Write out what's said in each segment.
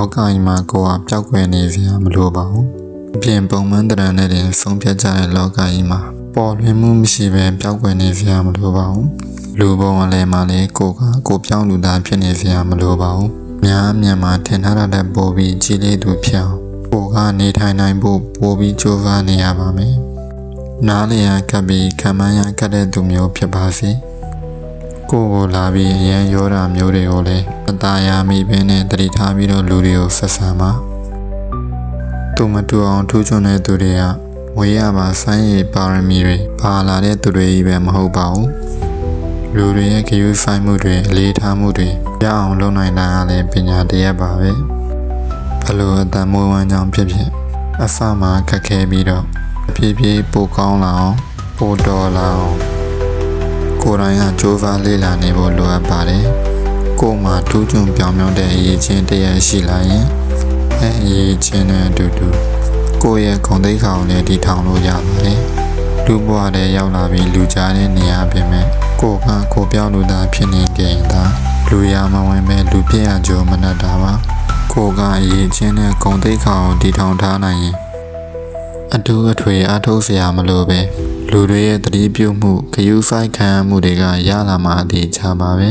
လောကကြီးမှာကိုယ်ကပျောက်ကွယ်နေစရာမလိုပါဘူးအပြင်ပုံမှန်တရံနဲ့တင်ဆုံးဖြတ်ကြတဲ့လောကကြီးမှာပေါ်လွင်မှုမရှိဘဲပျောက်ကွယ်နေစရာမလိုပါဘူးလူပုံအလဲမှာလည်းကိုပြောင်းလူသားဖြစ်နေစရာမလိုပါဘူးများမြန်မာထင်ထားတဲ့ပို့ပြီးကြီးလေးသူဖြစ်အောင်ကိုကနေထိုင်နိုင်ဖို့ပို့ပြီးကြိုးစားနေရပါမယ်နားလည်ရကပ်ပြီးခံမှန်းရကပ်တဲ့သူမျိုးဖြစ်ပါစေကိုလာပြီးအရန်ရောတာမျိုးတွေကိုလည်းအသာရမိပင်နဲ့တတိထားပြီးတော့လူတွေကိုဆက်ဆံပါသူမတူအောင်ထူးချွန်တဲ့သူတွေကဝေးရပါဆိုင်းရည်ပါရမီတွေပါလာတဲ့သူတွေကြီးပဲမဟုတ်ပါဘူးလူတွေရဲ့ခရီးဆိုင်မှုတွေအလေးထားမှုတွေရအောင်လုပ်နိုင်တာကလည်းပညာတတ်ပါပဲဘလို့အတန်မိုးဝမ်းကြောင့်ဖြစ်ဖြစ်အစမှခက်ခဲပြီးတော့အပြေးပြေးပိုကောင်းလာအောင်ပိုတော်လာအောင်ကိုယ်တိုင်ကကြိုးစားလေ့လာနေဖို့လိုအပ်ပါတယ်ကိုယ်မှာထူးချွန်ပြောင်မြောက်တဲ့အရေးချင်းတရရှိလာရင်အရေးချင်းနဲ့အတူတူကိုယ့်ရဲ့ဂုဏ်သိက္ခာကိုလည်းတည်ထောင်လို့ရပါတယ်လူဘဝထဲရောက်လာပြီးလူကြားတဲ့နေရာပြင်မဲ့ကိုပြောင်းလူသားဖြစ်နေကြရင်သာလူရမဝင်ပဲလူပြည့်ရကြုံမနှက်တာပါကိုကအရေးချင်းနဲ့ဂုဏ်သိက္ခာကိုတည်ထောင်ထားနိုင်ရင်အတူအထွေအားထုတ်เสียမလို့ပဲလူတွေရဲ့တတိပြုမှုဂယုစိုက်ခံမှုတွေကရလာမှအသေးချပါပဲ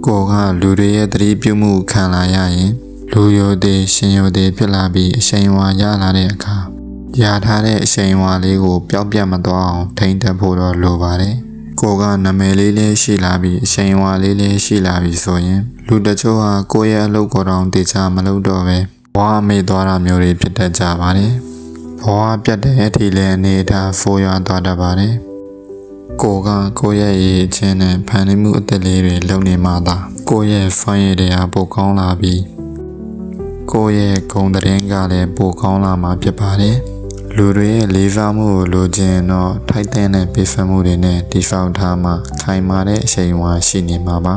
ကိုကလူတွေရဲ့တတိပြုမှုခံလာရရင်လူရိုသေရှင်ရိုသေဖြစ်လာပြီးအရှိန်ဝါရလာတဲ့အခါရထားတဲ့အရှိန်ဝါလေးကိုပျောက်ပြတ်မသွားအောင်ထိန်းတက်ဖို့တော့လိုပါတယ်ကိုကနာမည်လေးလေးရှိလာပြီးအရှိန်ဝါလေးလေးရှိလာပြီးဆိုရင်လူတချို့ဟာကိုယ့်ရဲ့အလုပ်ကိုယ်တော်တေချာမလုပ်တော့ပဲဘဝမေ့သွားတာမျိုးတွေဖြစ်တတ်ကြပါတယ်ဘဝပြတ်တဲ့အထိလည်းအနေထားဖိုးရွာသွားတတ်ပါတယ်ကိုယ့်ရဲ့ရည်ချင်းနဲ့ဖန်တီးမှုအသက်လေးတွေလုပ်နေမှသာကိုယ့်ရဲ့စွမ်းရည်တွေဟာပိုကောင်းလာပြီးကိုယ့်ရဲ့ဂုဏ်သတင်းကလည်းပိုကောင်းလာမှာဖြစ်ပါတယ်လူတွေရဲ့လေးစားမှုကိုလိုချင်တော့ထိုက်တဲ့နဲ့ပေးဆပ်မှုတွေနဲ့တိဆောက်ထားမှခိုင်မာတဲ့အချိန်ဝါရှိနေမှာပါ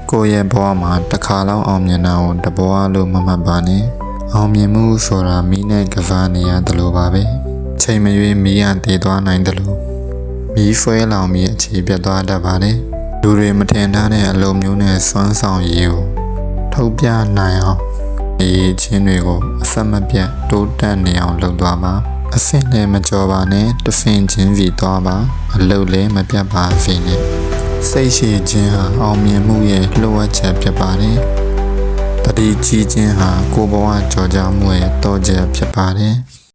ကိုယ့်ရဲ့ဘဝမှာတစ်ခါလောက်အောင်မြင်တာကိုတဘဝလို့မမှတ်ပါနဲ့အောင်မြင်မှုဆိုတာမီးနဲ့ကစားနေရတယ်လို့ပါပဲချိန်မရွေးမီးရတည်သွားနိုင်တယ်လို့မီးဆွဲလောင်ပြီးအခြေပြတ်သွားတတ်ပါတယ်လူတွေမထင်ထားတဲ့အလုပ်မျိုးနဲ့စွမ်းဆောင်ရည်ကိုထုတ်ပြနိုင်အောင်ဒီချင်းတွေကိုအဆက်မပြတ်တိုးတက်နေအောင်လုပ်သွားပါအဆင့်နဲ့မကြောပါနဲ့တစ်ဆင့်ချင်းစီသွားပါအလုပ်လည်းမပြတ်ပါစေနဲ့စိတ်ရှိခြင်းဟာအောင်မြင်မှုရဲ့လှုပ်ဝက်ချက်ဖြစ်ပါတယ်တတိကြီးခြင်းဟာကိုယ်ဘဝကြော်ကြမှုရဲ့တောကျဖြစ်ပါတယ်